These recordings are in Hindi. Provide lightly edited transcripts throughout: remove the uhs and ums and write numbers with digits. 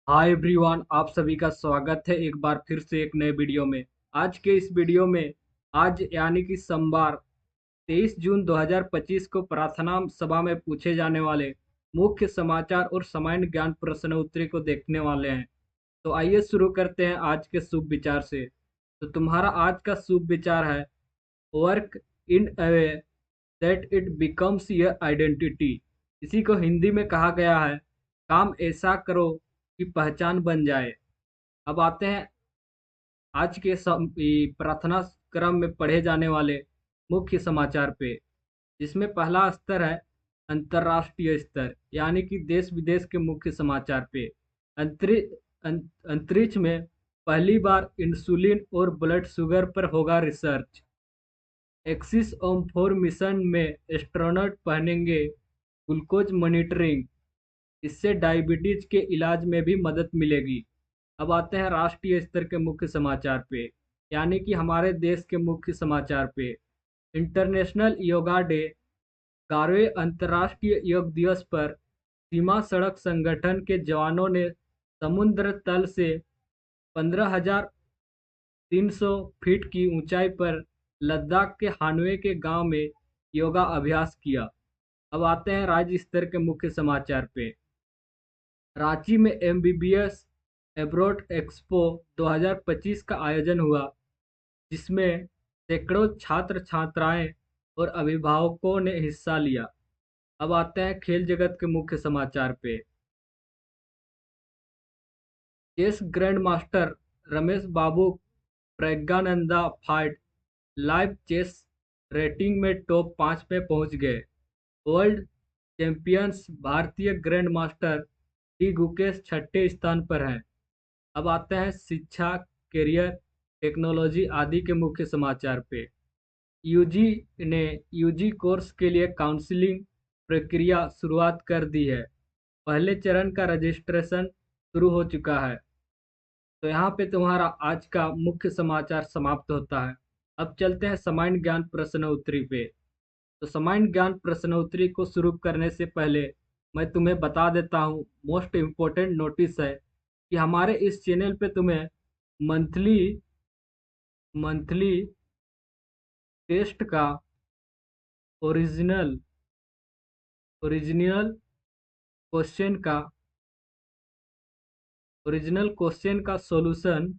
हाय एवरीवन, आप सभी का स्वागत है एक बार फिर से एक नए वीडियो में। आज के इस वीडियो में आज यानी कि सोमवार 23 जून 2025 को प्रार्थना सभा में पूछे जाने वाले मुख्य समाचार और सामान्य ज्ञान प्रश्न उत्तरी को देखने वाले हैं। तो आइए शुरू करते हैं आज के शुभ विचार से। तो तुम्हारा आज का शुभ विचार है, work in a way that it becomes your identity. इसी को हिंदी में कहा गया है, काम ऐसा करो कि पहचान बन जाए। अब आते हैं आज के प्रार्थना क्रम में पढ़े जाने वाले मुख्य समाचार पे, जिसमें पहला स्तर है अंतर्राष्ट्रीय स्तर, यानी कि देश विदेश के मुख्य समाचार पे। अंतरि अंतरिक्ष में पहली बार इंसुलिन और ब्लड शुगर पर होगा रिसर्च। एक्सिस ओम 4 मिशन में एस्ट्रोनॉट पहनेंगे ग्लूकोज मॉनिटरिंग। इससे डायबिटीज के इलाज में भी मदद मिलेगी। अब आते हैं राष्ट्रीय स्तर के मुख्य समाचार पे, यानी कि हमारे देश के मुख्य समाचार पे। इंटरनेशनल योगा डे, 11वें अंतर्राष्ट्रीय योग दिवस पर सीमा सड़क संगठन के जवानों ने समुद्र तल से 15,300 फीट की ऊंचाई पर लद्दाख के हानवे के गांव में योगा अभ्यास किया। अब आते हैं राज्य स्तर के मुख्य समाचार पे। रांची में एमबीबीएस एब्रॉड एक्सपो 2025 का आयोजन हुआ, जिसमें सैकड़ों छात्र छात्राएं और अभिभावकों ने हिस्सा लिया। अब आते हैं खेल जगत के मुख्य समाचार पे। Chess grand master Ramesh Babu Praggnanandhaa FIDE live chess rating में टॉप 5 में पहुंच गए। वर्ल्ड चैंपियंस भारतीय ग्रैंड मास्टर डी गुकेश छठे स्थान पर हैं। अब आते हैं शिक्षा, करियर, टेक्नोलॉजी आदि के मुख्य समाचार पे। यूजी ने यूजी कोर्स के लिए काउंसलिंग प्रक्रिया शुरुआत कर दी है। पहले चरण का रजिस्ट्रेशन शुरू हो चुका है। तो यहाँ पे तुम्हारा आज का मुख्य समाचार समाप्त होता है। अब चलते हैं सामान्य ज्ञान प्रश्न उत्तरी पे। तो सामान्य ज्ञान प्रश्न उत्तरी को शुरू करने से पहले मैं तुम्हें बता देता हूँ, मोस्ट इम्पोर्टेंट नोटिस है कि हमारे इस चैनल पे तुम्हें मंथली मंथली टेस्ट का ओरिजिनल ओरिजिनल क्वेश्चन का ओरिजिनल क्वेश्चन का सॉल्यूशन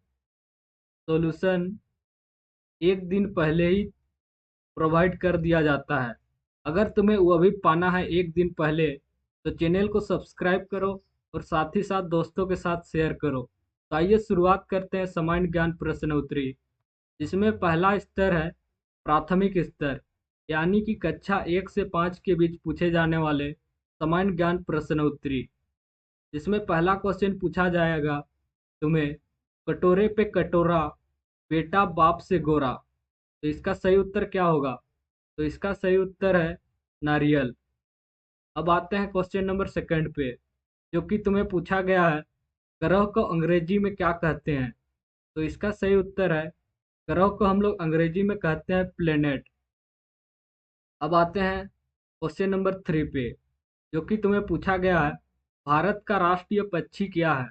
एक दिन पहले ही प्रोवाइड कर दिया जाता है। अगर तुम्हें वो भी पाना है एक दिन पहले, तो चैनल को सब्सक्राइब करो और साथ ही साथ दोस्तों के साथ शेयर करो। तो आइए शुरुआत करते हैं सामान्य ज्ञान प्रश्न उत्तरी, जिसमें पहला स्तर है प्राथमिक स्तर, यानी कि कक्षा 1 से 5 के बीच पूछे जाने वाले सामान्य ज्ञान प्रश्न उत्तरी। जिसमें पहला क्वेश्चन पूछा जाएगा तुम्हें, कटोरे पे कटोरा, बेटा बाप से गोरा। तो इसका सही उत्तर क्या होगा? तो इसका सही उत्तर है नारियल। अब आते हैं क्वेश्चन नंबर सेकंड पे, जो कि तुम्हें पूछा गया है, ग्रह को अंग्रेजी में क्या कहते हैं? तो इसका सही उत्तर है, ग्रह को हम लोग अंग्रेजी में कहते हैं प्लेनेट। अब आते हैं क्वेश्चन नंबर 3 पे, जो कि तुम्हें पूछा गया है, भारत का राष्ट्रीय पक्षी क्या है?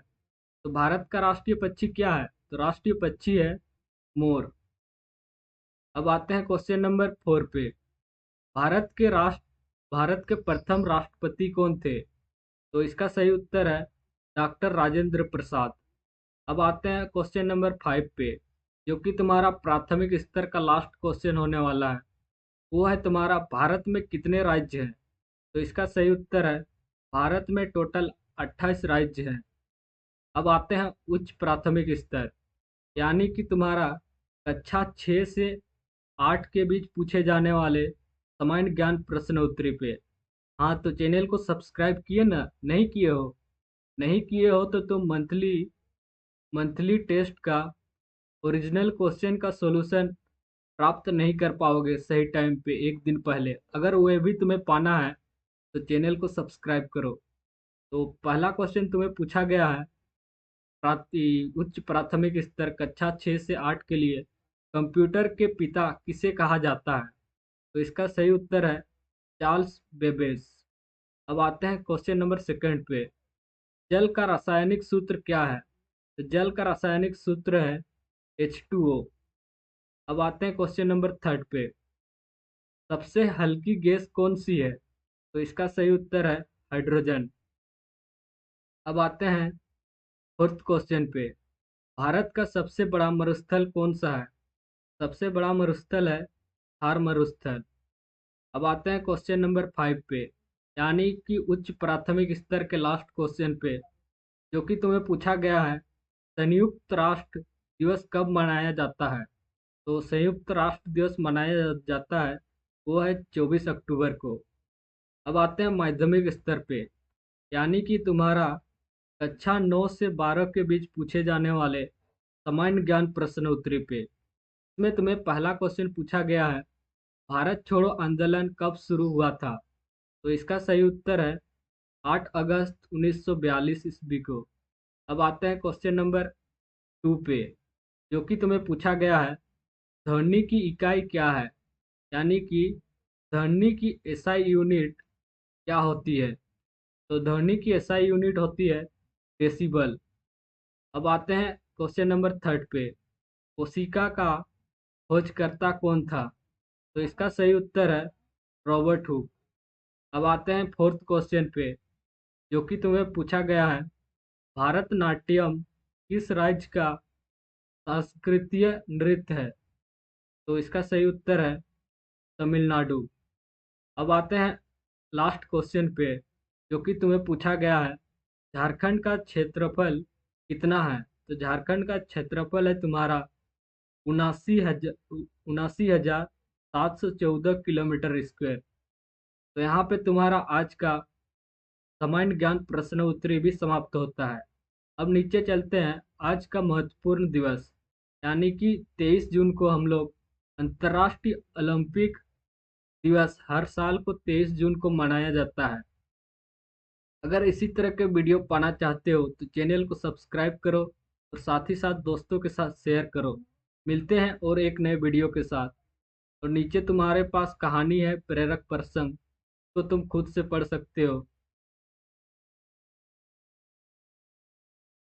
तो भारत का राष्ट्रीय पक्षी क्या है? तो राष्ट्रीय पक्षी है मोर। अब आते हैं क्वेश्चन नंबर 4 पे, भारत के प्रथम राष्ट्रपति कौन थे? तो इसका सही उत्तर है डॉक्टर राजेंद्र प्रसाद। अब आते हैं क्वेश्चन नंबर 5 पे, जो कि तुम्हारा प्राथमिक स्तर का लास्ट क्वेश्चन होने वाला है। वो है तुम्हारा, भारत में कितने राज्य हैं? तो इसका सही उत्तर है, भारत में टोटल 28 राज्य हैं। अब आते हैं उच्च प्राथमिक स्तर, यानी कि तुम्हारा कक्षा 6 से 8 के बीच पूछे जाने वाले सामान्य ज्ञान प्रश्न उत्तरी पे। हाँ, तो चैनल को सब्सक्राइब किए ना? नहीं किए हो? नहीं किए हो तो तुम मंथली मंथली टेस्ट का ओरिजिनल क्वेश्चन का सॉल्यूशन प्राप्त नहीं कर पाओगे सही टाइम पे एक दिन पहले। अगर वह भी तुम्हें पाना है, तो चैनल को सब्सक्राइब करो। तो पहला क्वेश्चन तुम्हें पूछा गया है, उच्च प्राथमिक स्तर कक्षा 6 से 8 के लिए कंप्यूटर के पिता किसे कहा जाता है? तो इसका सही उत्तर है चार्ल्स बेबेज। अब आते हैं क्वेश्चन नंबर सेकंड पे, जल का रासायनिक सूत्र क्या है? तो जल का रासायनिक सूत्र है H2O। अब आते हैं क्वेश्चन नंबर 3 पे। सबसे हल्की गैस कौन सी है? तो इसका सही उत्तर है हाइड्रोजन। अब आते हैं 4th क्वेश्चन पे। भारत का सबसे बड़ा मरुस्थल कौन सा है? सबसे बड़ा मरुस्थल है थार मरुस्थल। अब आते हैं क्वेश्चन नंबर 5 पे, यानी कि उच्च प्राथमिक स्तर के लास्ट क्वेश्चन पे, जो कि तुम्हें पूछा गया है संयुक्त राष्ट्र दिवस कब मनाया जाता है? तो संयुक्त राष्ट्र दिवस मनाया जाता है वो है 24 अक्टूबर को। अब आते हैं माध्यमिक स्तर पे, यानी कि तुम्हारा कक्षा 9 से 12 के बीच पूछे जाने वाले सामान्य ज्ञान प्रश्न उत्तरी पे। इसमें तुम्हें पहला क्वेश्चन पूछा गया है भारत छोड़ो आंदोलन कब शुरू हुआ था? तो इसका सही उत्तर है 8 अगस्त 1942 ईस्वी को। अब आते हैं क्वेश्चन नंबर 2 पे, जो कि तुम्हें पूछा गया है ध्वनि की इकाई क्या है? यानी कि ध्वनि की एसआई यूनिट क्या होती है? तो ध्वनि की एसआई यूनिट होती है डेसिबल। अब आते हैं क्वेश्चन नंबर 3 पे, कोशिका का खोजकर्ता कौन था? तो इसका सही उत्तर है रॉबर्ट हुक। अब आते हैं 4th क्वेश्चन पे, जो कि तुम्हें पूछा गया है भारतनाट्यम किस राज्य का सांस्कृतिक नृत्य है? तो इसका सही उत्तर है तमिलनाडु। अब आते हैं लास्ट क्वेश्चन पे, जो कि तुम्हें पूछा गया है झारखंड का क्षेत्रफल कितना है? तो झारखंड का क्षेत्रफल है तुम्हारा 79,714 किलोमीटर स्क्वायर। तो यहाँ पे तुम्हारा आज का सामान्य ज्ञान प्रश्न उत्तरी भी समाप्त होता है। अब नीचे चलते हैं आज का महत्वपूर्ण दिवस, यानी कि 23 जून को हम लोग अंतर्राष्ट्रीय ओलंपिक दिवस हर साल को 23 जून को मनाया जाता है। अगर इसी तरह के वीडियो पाना चाहते हो तो चैनल को सब्सक्राइब करो और साथ ही साथ दोस्तों के साथ शेयर करो। मिलते हैं और एक नए वीडियो के साथ। और नीचे तुम्हारे पास कहानी है प्रेरक प्रसंग, तो तुम खुद से पढ़ सकते हो।